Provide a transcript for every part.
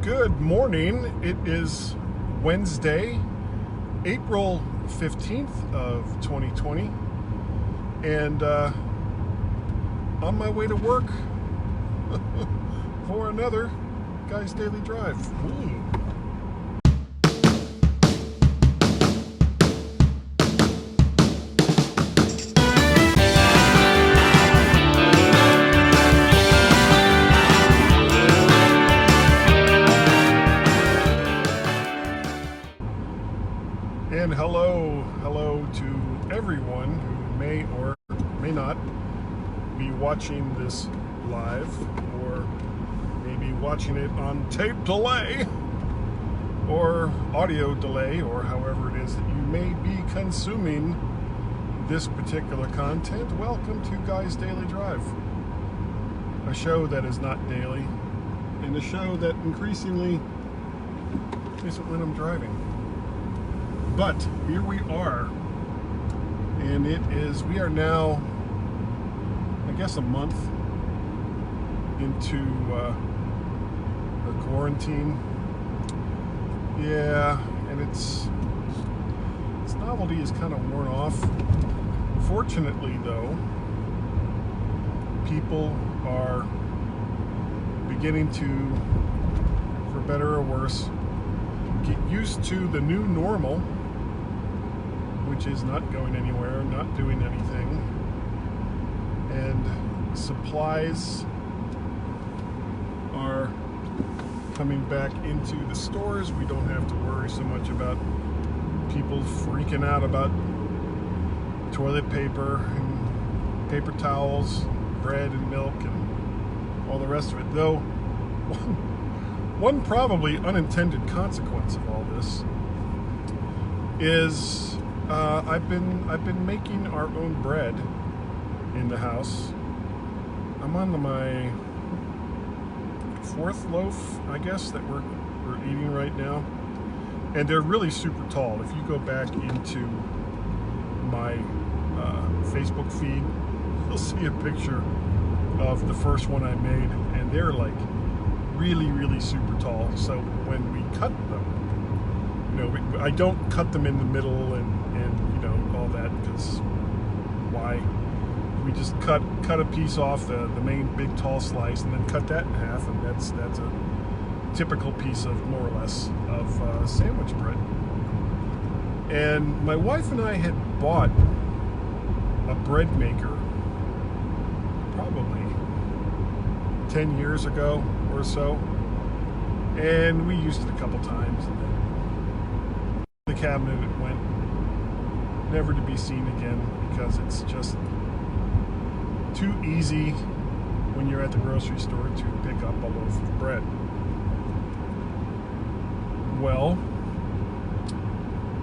Good morning. It is Wednesday, April 15th of 2020, and on my way to work for another Guy's Daily Drive. And hello to everyone who may or may not be watching this live, or maybe watching it on tape delay, or audio delay, or however it is that you may be consuming this particular content. Welcome to Guy's Daily Drive, a show that is not daily, and a show that increasingly isn't when I'm driving. But here we are, and we are now, I guess, a month into the quarantine. Yeah, and its novelty is kind of worn off. Fortunately, though, people are beginning to, for better or worse, get used to the new normal, which is not going anywhere, not doing anything, and supplies are coming back into the stores. We don't have to worry so much about people freaking out about toilet paper and paper towels, bread and milk, and all the rest of it. Though one probably unintended consequence of all this is I've been making our own bread in the house. I'm on my fourth loaf, I guess, that we're eating right now, and they're really super tall. If you go back into my Facebook feed, you'll see a picture of the first one I made, and they're like really super tall. So when we cut them, I don't cut them in the middle and all that, because why? We just cut a piece off the main big tall slice and then cut that in half, and that's a typical piece of, more or less, of sandwich bread. And my wife and I had bought a bread maker probably 10 years ago or so, and we used it a couple times, and then the cabinet it went, never to be seen again, because it's just too easy when you're at the grocery store to pick up a loaf of bread. Well,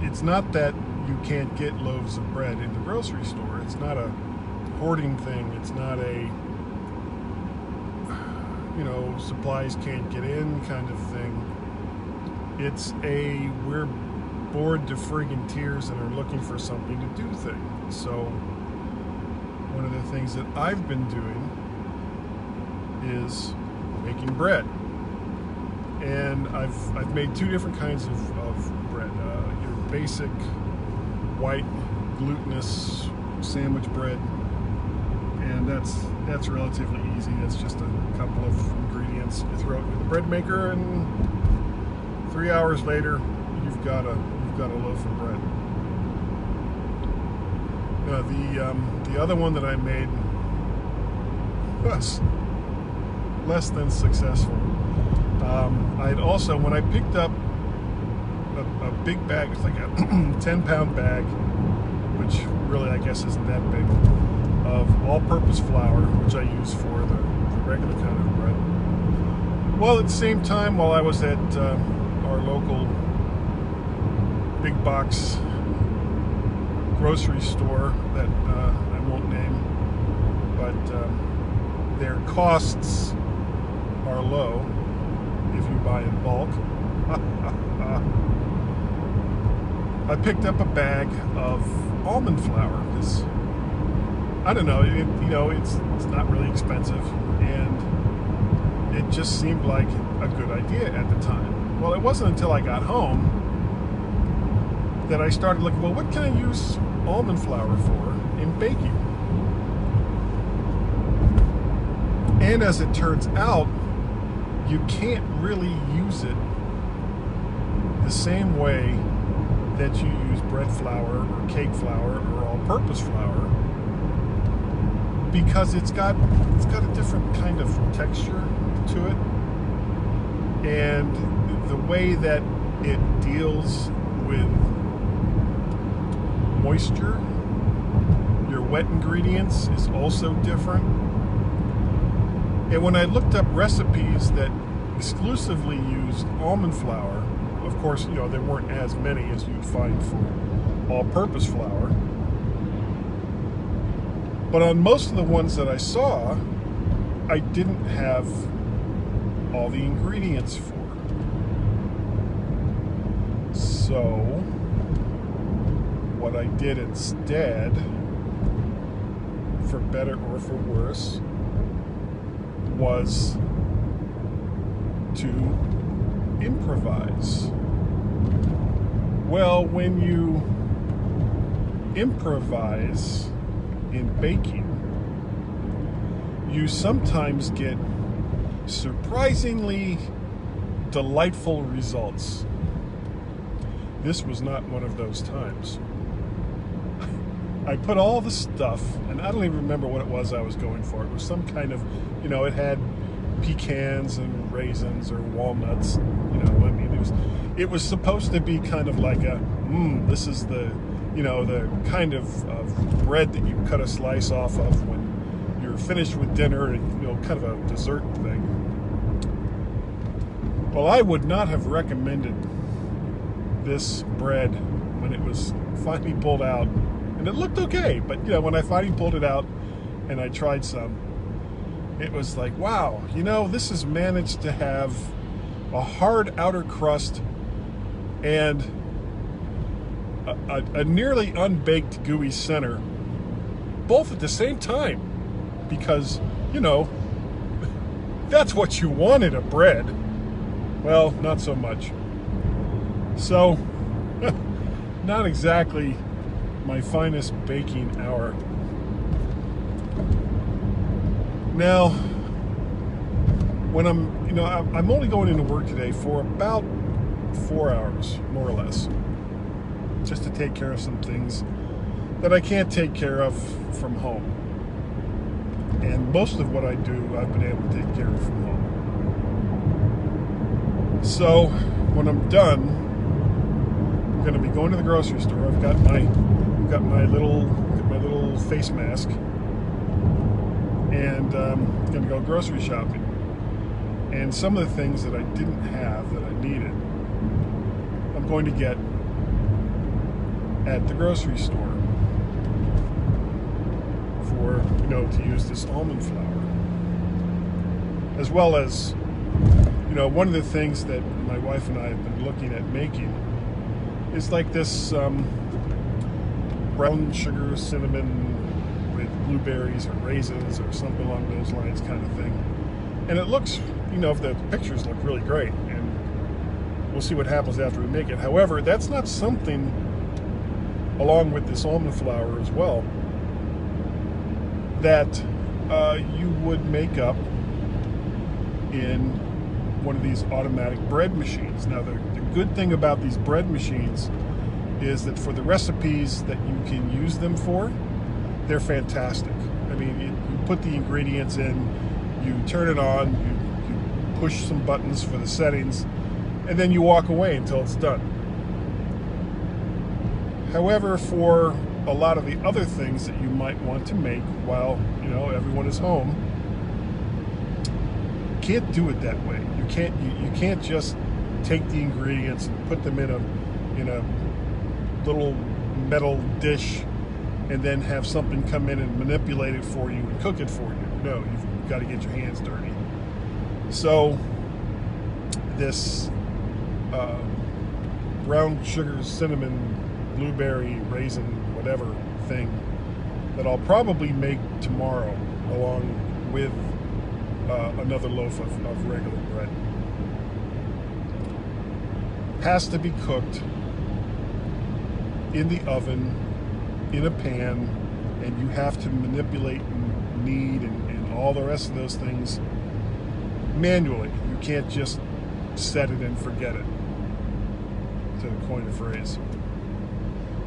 it's not that you can't get loaves of bread in the grocery store. It's not a hoarding thing. It's not a supplies can't get in kind of thing. It's a we're bored to friggin' tears and are looking for something to do thing. So one of the things that I've been doing is making bread. And I've made two different kinds of bread. Your basic white glutinous sandwich bread, and that's relatively easy. That's just a couple of ingredients. You throw it in the bread maker, and 3 hours later, you've got a loaf of bread. The other one that I made was less than successful. I'd also, when I picked up a big bag, it's like a 10-pound bag, which really I guess isn't that big, of all-purpose flour, which I use for the regular kind of bread. Well, at the same time, while I was at our local big box grocery store that I won't name, but their costs are low if you buy in bulk. I picked up a bag of almond flour because I don't know, it's not really expensive, and it just seemed like a a good idea at the time. Well, it wasn't until I got home that I started looking, well, what can I use almond flour for in baking? And as it turns out, you can't really use it the same way that you use bread flour or cake flour or all-purpose flour, because it's got a different kind of texture to it, and the way that it deals with moisture, your wet ingredients, is also different. And when I looked up recipes that exclusively used almond flour, of course, there weren't as many as you'd find for all-purpose flour. But on most of the ones that I saw, I didn't have all the ingredients for. So, what I did instead, for better or for worse, was to improvise. Well, when you improvise in baking, you sometimes get surprisingly delightful results. This was not one of those times. I put all the stuff, and I don't even remember what it was I was going for. It was some kind of, it had pecans and raisins or walnuts. It was supposed to be kind of like a, this is the, the kind of bread that you cut a slice off of when you're finished with dinner, and, kind of a dessert thing. Well, I would not have recommended this bread when it was finally pulled out. And it looked okay, but when I finally pulled it out and I tried some, it was like, wow, this has managed to have a hard outer crust and a nearly unbaked gooey center, both at the same time, because, that's what you want in a bread. Well, not so much. So, not exactly my finest baking hour. Now, when I'm only going into work today for about 4 hours, more or less, just to take care of some things that I can't take care of from home. And most of what I do, I've been able to take care of from home. So, when I'm done, I'm going to be going to the grocery store. I've got my little face mask, and I'm going to go grocery shopping. And some of the things that I didn't have that I needed, I'm going to get at the grocery store for, to use this almond flour. As well as, one of the things that my wife and I have been looking at making is like this brown sugar cinnamon with blueberries or raisins or something along those lines kind of thing. And it looks, the pictures look really great, and we'll see what happens after we make it. However, that's not something, along with this almond flour as well, that you would make up in one of these automatic bread machines. Now, the good thing about these bread machines is that for the recipes that you can use them for, they're fantastic. I mean, you put the ingredients in, you turn it on, you push some buttons for the settings, and then you walk away until it's done. However, for a lot of the other things that you might want to make while, everyone is home, you can't do it that way. You can't just take the ingredients and put them in a little metal dish and then have something come in and manipulate it for you and cook it for you. No, you've got to get your hands dirty. So this brown sugar, cinnamon, blueberry, raisin, whatever thing that I'll probably make tomorrow along with another loaf of regular bread. has to be cooked in the oven, in a pan, and you have to manipulate and knead and all the rest of those things manually. You can't just set it and forget it, to coin a phrase.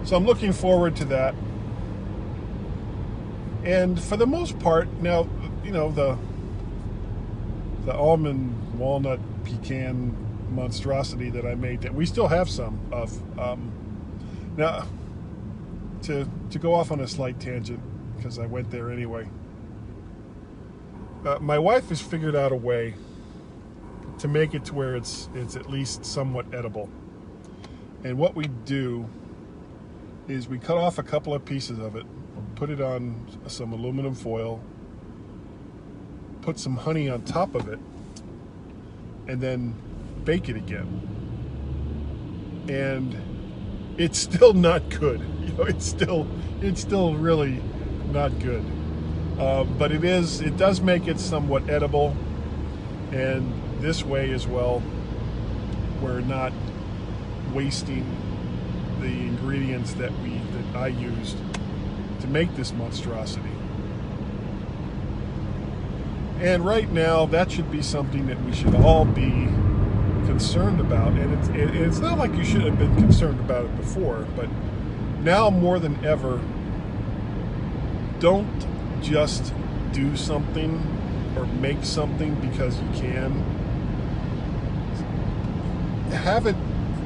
So I'm looking forward to that. And for the most part, now, you know, the almond, walnut, pecan monstrosity that I made, that we still have some of. Now, to go off on a slight tangent, because I went there anyway, my wife has figured out a way to make it to where it's at least somewhat edible. And what we do is we cut off a couple of pieces of it, put it on some aluminum foil, put some honey on top of it, and then bake it again. And it's still not good. You know, it's still really not good. But it does make it somewhat edible. And this way as well, we're not wasting the ingredients that I used to make this monstrosity. And right now, that should be something that we should all be concerned about. And it's not like you should have been concerned about it before, but now more than ever, don't just do something or make something because you can. Have it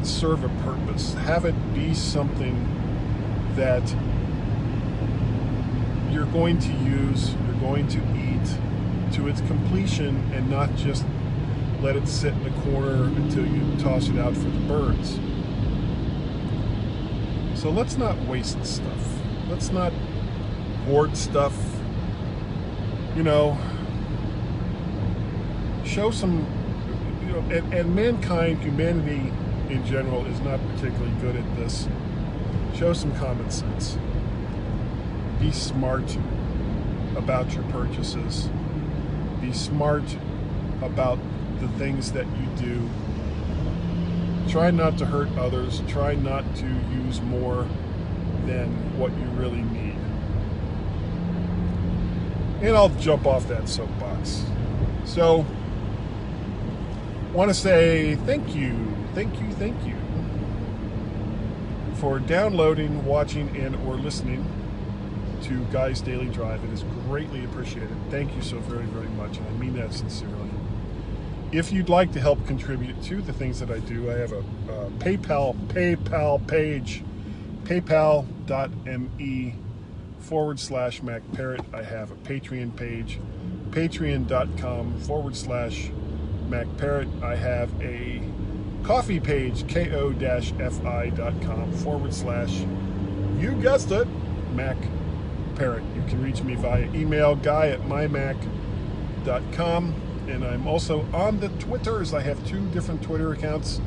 serve a purpose. Have it be something that you're going to use, you're going to eat to its completion, and not just let it sit in the corner until you toss it out for the birds. So let's not waste stuff. Let's not hoard stuff. You know, show some, you know, and mankind, humanity in general, is not particularly good at this. Show some common sense. Be smart about your purchases. Be smart about the things that you do. Try not to hurt others. Try not to use more than what you really need. And I'll jump off that soapbox. So, want to say thank you for downloading, watching, and or listening to Guy's Daily Drive. It is greatly appreciated. Thank you so very, very much, and I mean that sincerely. If you'd like to help contribute to the things that I do, I have a PayPal page, paypal.me/MacParrot. I have a Patreon page, patreon.com/MacParrot. I have a coffee page, ko-fi.com/ you guessed it, Mac Parrot. You can reach me via email, guy@mymac.com. And I'm also on the Twitters. I have 2 different Twitter accounts,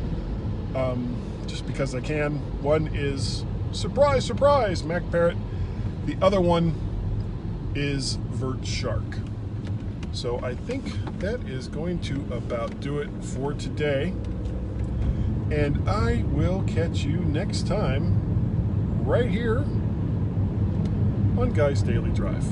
just because I can. One is surprise, surprise, Mac Parrot. The other one is Vert Shark. So I think that is going to about do it for today. And I will catch you next time right here on Guy's Daily Drive.